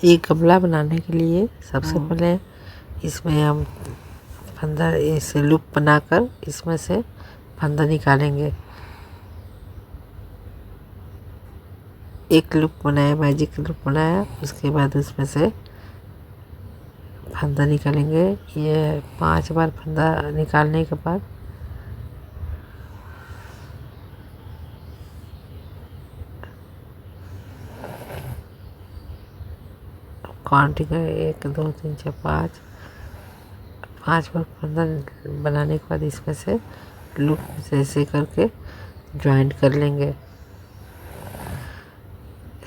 एक गमला बनाने के लिए सबसे पहले इसमें हम फंदा ऐसे लूप बनाकर इसमें से फंदा निकालेंगे। एक लूप बनाया, मैजिक लूप बनाया, उसके बाद उसमें से फंदा निकालेंगे। ये 5 बार फंदा निकालने के बाद काउंटिंग है 1 2 3 4 5 बार फंदा बनाने के बाद इसमें से लूप से ऐसे करके ज्वाइंट कर लेंगे।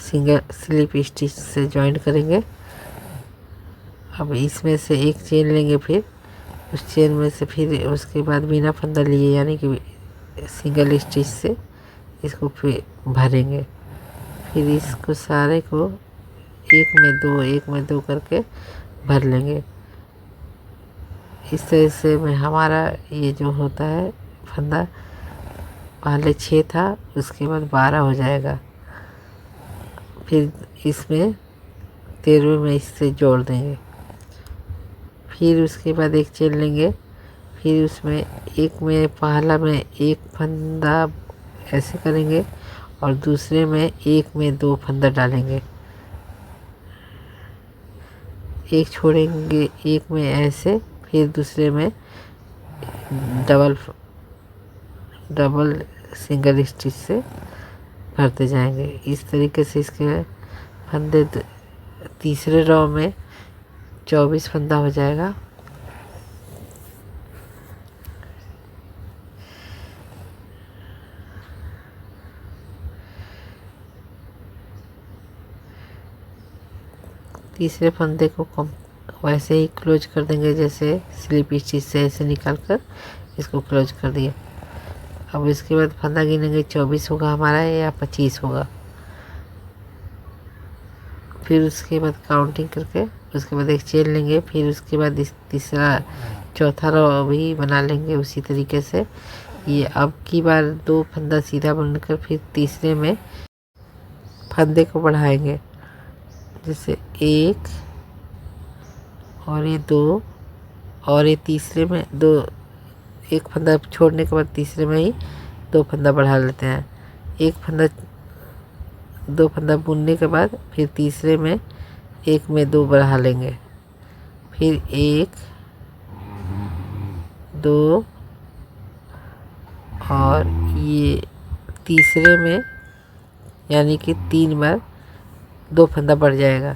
सिंगल स्लिप स्टिच से ज्वाइंट करेंगे। अब इसमें से एक चेन लेंगे, फिर उस चेन में से फिर उसके बाद बिना फंदा लिए यानी कि सिंगल स्टिच से इसको फिर भरेंगे। फिर इसको सारे को एक में दो करके भर लेंगे। इस तरह से में हमारा ये जो होता है फंदा पहले 6 था, उसके बाद 12 हो जाएगा। फिर इसमें 13वें में इससे जोड़ देंगे। फिर उसके बाद एक चेन लेंगे, फिर उसमें एक में पहला में एक फंदा ऐसे करेंगे और दूसरे में एक में 2 फंदा डालेंगे। एक छोड़ेंगे, एक में ऐसे, फिर दूसरे में डबल सिंगल स्टिच से भरते जाएंगे। इस तरीके से इसके फंदे तीसरे रो में 24 फंदा हो जाएगा। तीसरे फंदे को वैसे ही क्लोज कर देंगे जैसे स्लिप स्टिच से ऐसे निकाल कर इसको क्लोज कर दिया। अब इसके बाद फंदा गिनेंगे 24 होगा हमारा या 25 होगा। फिर उसके बाद काउंटिंग करके उसके बाद एक चेन लेंगे। फिर उसके बाद चौथा रो भी बना लेंगे उसी तरीके से। ये अब की बार 2 फंदा सीधा बनकर फिर तीसरे में फंदे को बढ़ाएंगे, जैसे 1 और ये 2 और ये तीसरे में 2, एक फंदा छोड़ने के बाद तीसरे में ही 2 फंदा बढ़ा लेते हैं। 2 फंदा बुनने के बाद फिर तीसरे में 1 में 2 बढ़ा लेंगे। फिर 1 2 और ये तीसरे में यानी कि 3 बार 2 फंदा बढ़ जाएगा।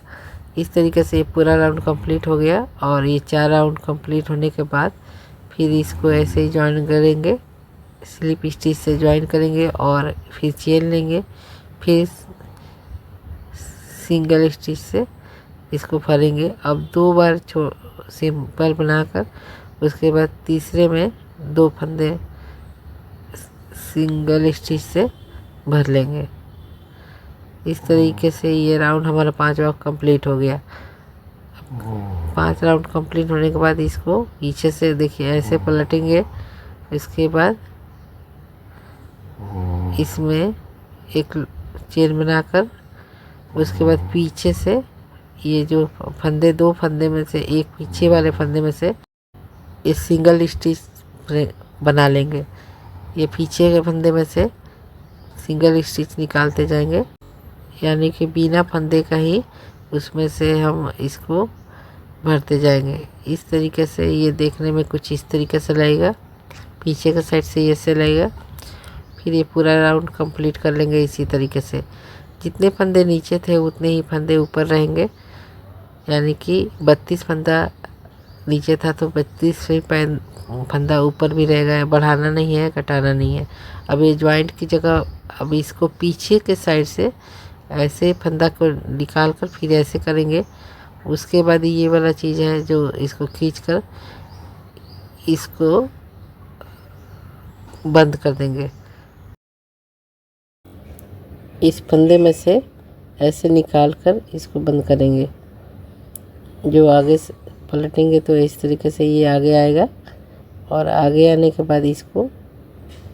इस तरीके से ये पूरा राउंड कंप्लीट हो गया। और ये 4 राउंड कंप्लीट होने के बाद फिर इसको ऐसे ही ज्वाइन करेंगे, स्लिप स्टिच से ज्वाइन करेंगे और फिर चेन लेंगे। फिर सिंगल स्टिच से इसको भरेंगे। अब 2 बार सिंपल बनाकर उसके बाद तीसरे में 2 फंदे सिंगल स्टिच से भर लेंगे। इस तरीके से ये राउंड हमारा 5वां कंप्लीट हो गया। 5 राउंड कंप्लीट होने के बाद इसको पीछे से देखिए ऐसे पलटेंगे। इसके बाद इसमें एक चेन बनाकर उसके बाद पीछे से ये जो फंदे 2 फंदे में से एक पीछे वाले फंदे में से इस सिंगल स्टिच बना लेंगे। ये पीछे के फंदे में से सिंगल स्टिच निकालते जाएंगे, यानी कि बिना फंदे का ही उसमें से हम इसको भरते जाएंगे। इस तरीके से ये देखने में कुछ इस तरीके से लगेगा। पीछे के साइड से ऐसे लगेगा। फिर ये पूरा राउंड कंप्लीट कर लेंगे इसी तरीके से। जितने फंदे नीचे थे उतने ही फंदे ऊपर रहेंगे, यानी कि 32 फंदा नीचे था तो 32 फंदा ऊपर भी रहेगा। बढ़ाना नहीं है, घटाना नहीं है। अब ये ज्वाइंट की जगह अब इसको पीछे के साइड से ऐसे फंदा को निकाल कर फिर ऐसे करेंगे। उसके बाद ये वाला चीज़ है जो इसको खींचकर इसको बंद कर देंगे। इस फंदे में से ऐसे निकाल कर इसको बंद करेंगे। जो आगे से पलटेंगे तो इस तरीके से ये आगे आएगा। और आगे आने के बाद इसको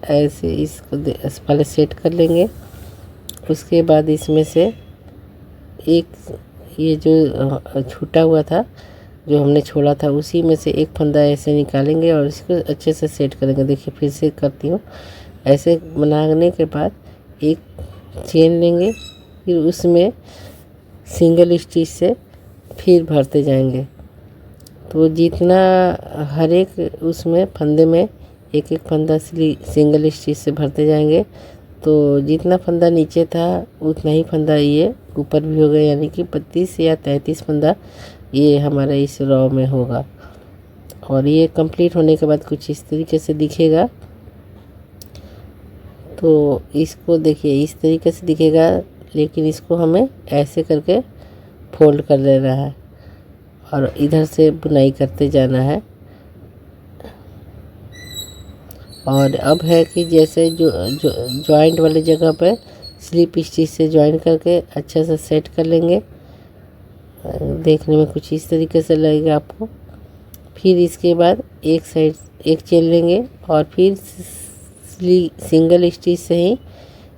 ऐसे इसको पहले सेट कर लेंगे। उसके बाद इसमें से ये जो छूटा हुआ था, जो हमने छोड़ा था, उसी में से एक फंदा ऐसे निकालेंगे और इसको अच्छे से सेट करेंगे। देखिए फिर से करती हूँ। ऐसे बनाने के बाद एक चेन लेंगे, फिर उसमें सिंगल स्टिच से फिर भरते जाएंगे। तो जितना हर एक उसमें फंदे में एक एक फंदा सिंगल स्टिच से भरते जाएंगे, तो जितना फंदा नीचे था उतना ही फंदा ये ऊपर भी होगा, यानी कि 32 या 33 फंदा ये हमारा इस रॉ में होगा। और ये कंप्लीट होने के बाद कुछ इस तरीके से दिखेगा। तो इसको देखिए इस तरीके से दिखेगा, लेकिन इसको हमें ऐसे करके फोल्ड कर लेना है और इधर से बुनाई करते जाना है। और अब है कि जैसे जो जॉइंट वाले जगह पर स्लिप स्टिच से जॉइन करके अच्छा से सेट कर लेंगे। देखने में कुछ इस तरीके से लगेगा आपको। फिर इसके बाद एक साइड एक चेन लेंगे और फिर सिंगल स्टिच से ही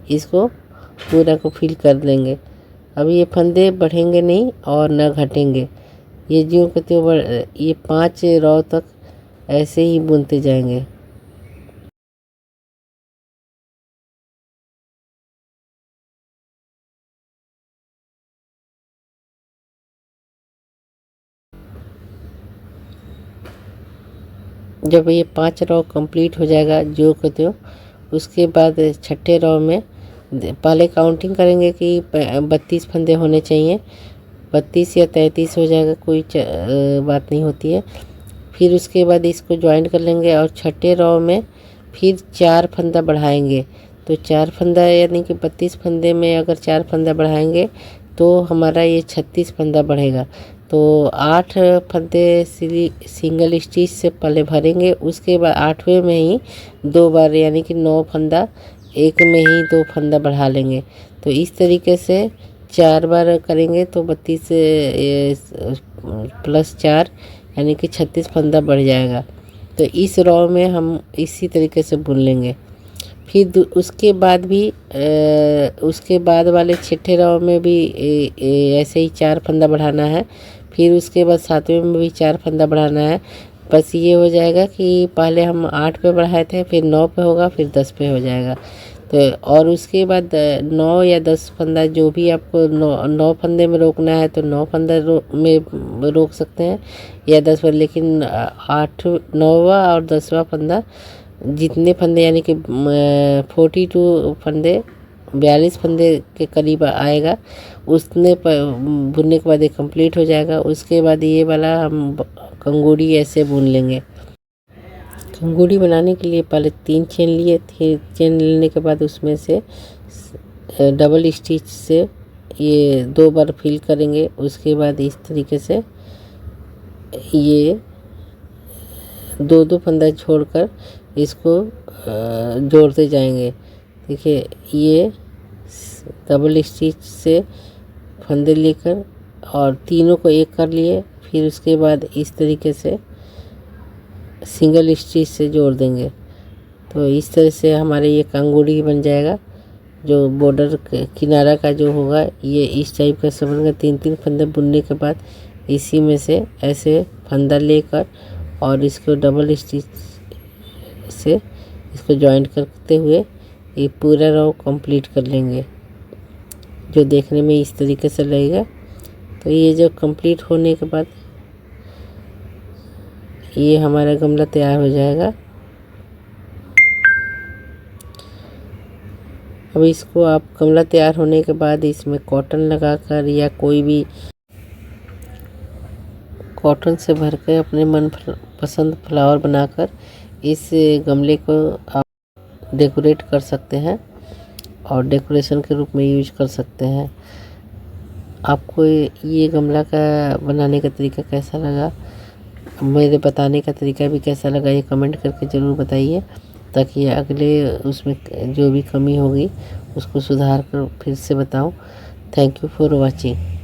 इसको पूरा को फिल कर देंगे। अब ये फंदे बढ़ेंगे नहीं और न घटेंगे, ये जो कहते हो ये 5 रॉ तक ऐसे ही बुनते जाएंगे। जब ये 5 रॉ कंप्लीट हो जाएगा जो कहते हो, उसके बाद छठे रॉ में पहले काउंटिंग करेंगे कि 32 फंदे होने चाहिए। 32 या 33 हो जाएगा, कोई बात नहीं होती है। फिर उसके बाद इसको ज्वाइन कर लेंगे और छठे रॉ में फिर 4 फंदा बढ़ाएंगे। तो 4 फंदा यानी कि 32 फंदे में अगर 4 फंदा बढ़ाएंगे तो हमारा ये 36 फंदा बढ़ेगा। तो 8 फंदे सिंगल स्टिच से पहले भरेंगे, उसके बाद 8वें में ही 2 बार यानी कि 9 फंदा एक में ही 2 फंदा बढ़ा लेंगे। तो इस तरीके से 4 बार करेंगे तो 32 प्लस 4 यानी कि 36 फंदा बढ़ जाएगा। तो इस रॉ में हम इसी तरीके से बुन लेंगे। फिर उसके बाद भी उसके बाद वाले छठे रॉ में भी ऐसे ही 4 फंदा बढ़ाना है। फिर उसके बाद 7वें में भी 4 फंदा बढ़ाना है। बस ये हो जाएगा कि पहले हम 8 पे बढ़ाए थे, फिर 9 पे होगा, फिर 10 पे हो जाएगा। तो और उसके बाद 9 या 10 फंदा, जो भी आपको 9 फंदे में रोकना है तो 9 फंदा में रोक सकते हैं या 10 पर। लेकिन 9वां और 10वां फंदा जितने फंदे यानी कि 42 फंदे 42 फंदे के करीब आएगा, उसने बुनने के बाद ये कंप्लीट हो जाएगा। उसके बाद ये वाला हम कंगूड़ी ऐसे बुन लेंगे। कंगूड़ी बनाने के लिए पहले 3 चेन लिए थे। चेन लेने के बाद उसमें से डबल स्टिच से ये 2 बार फिल करेंगे। उसके बाद इस तरीके से ये 2 फंदा छोड़कर इसको जोड़ते जाएंगे। देखिए ये डबल स्टिच से फंदे लेकर और तीनों को एक कर लिए। फिर उसके बाद इस तरीके से सिंगल स्टिच से जोड़ देंगे। तो इस तरह से हमारे ये कंगूड़ी बन जाएगा। जो बॉर्डर किनारा का जो होगा ये इस टाइप का सब बनेगा। 3 फंदे बुनने के बाद इसी में से ऐसे फंदा लेकर और इसको डबल स्टिच से इसको जॉइंट करते हुए ये पूरा रॉ कंप्लीट कर लेंगे, जो देखने में इस तरीके से लगेगा। तो ये जब कंप्लीट होने के बाद ये हमारा गमला तैयार हो जाएगा। अब इसको आप गमला तैयार होने के बाद इसमें कॉटन लगाकर या कोई भी कॉटन से भरकर अपने मन पसंद फ्लावर बनाकर इस गमले को आप डेकोरेट कर सकते हैं और डेकोरेशन के रूप में यूज कर सकते हैं। आपको ये गमला का बनाने का तरीका कैसा लगा, मेरे बताने का तरीका भी कैसा लगा, ये कमेंट करके ज़रूर बताइए, ताकि अगले उसमें जो भी कमी होगी उसको सुधार कर फिर से बताऊं। Thank you for watching.